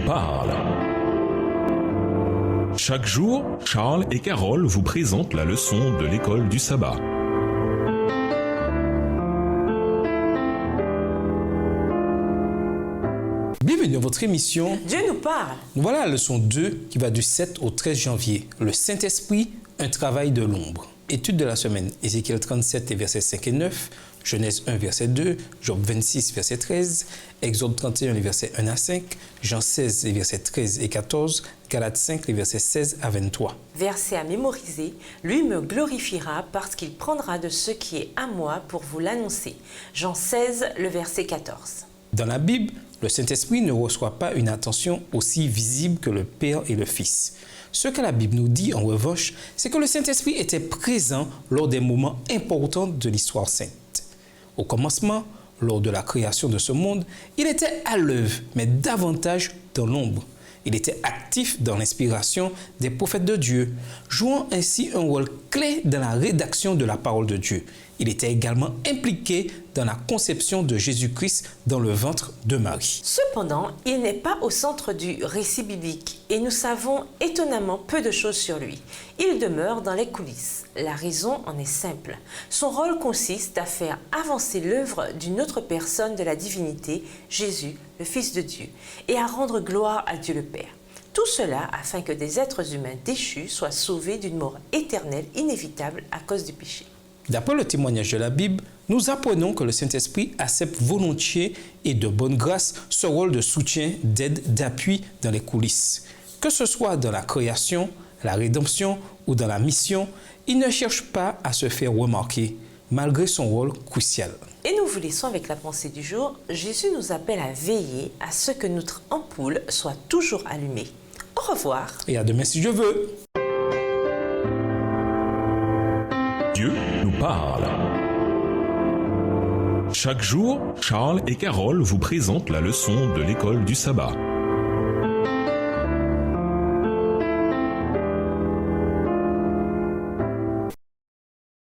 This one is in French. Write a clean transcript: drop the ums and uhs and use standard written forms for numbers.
parle. Chaque jour, Charles et Carole vous présentent la leçon de l'école du sabbat. Bienvenue dans votre émission Dieu nous parle. Nous voilà à la leçon 2 qui va du 7 au 13 janvier. Le Saint-Esprit, un travail de l'ombre. Étude de la semaine, Ézéchiel 37 et versets 5 et 9, Genèse 1 verset 2, Job 26 verset 13, Exode 31 les versets 1 à 5, Jean 16 les versets 13 et 14, Galates 5 les versets 16 à 23. Verset à mémoriser, lui me glorifiera parce qu'il prendra de ce qui est à moi pour vous l'annoncer. Jean 16 le verset 14. Dans la Bible, le Saint-Esprit ne reçoit pas une attention aussi visible que le Père et le Fils. Ce que la Bible nous dit, en revanche, c'est que le Saint-Esprit était présent lors des moments importants de l'histoire sainte. Au commencement, lors de la création de ce monde, il était à l'œuvre, mais davantage dans l'ombre. Il était actif dans l'inspiration des prophètes de Dieu, jouant ainsi un rôle clé dans la rédaction de la parole de Dieu. Il était également impliqué dans la conception de Jésus-Christ dans le ventre de Marie. Cependant, il n'est pas au centre du récit biblique et nous savons étonnamment peu de choses sur lui. Il demeure dans les coulisses. La raison en est simple. Son rôle consiste à faire avancer l'œuvre d'une autre personne de la divinité, Jésus, le Fils de Dieu, et à rendre gloire à Dieu le Père. Tout cela afin que des êtres humains déchus soient sauvés d'une mort éternelle inévitable à cause du péché. D'après le témoignage de la Bible, nous apprenons que le Saint-Esprit accepte volontiers et de bonne grâce ce rôle de soutien, d'aide, d'appui dans les coulisses. Que ce soit dans la création, la rédemption ou dans la mission, il ne cherche pas à se faire remarquer, malgré son rôle crucial. Et nous vous laissons avec la pensée du jour. Jésus nous appelle à veiller à ce que notre ampoule soit toujours allumée. Au revoir. Et à demain si Dieu veut. Dieu nous parle. Chaque jour, Charles et Carole vous présentent la leçon de l'école du sabbat.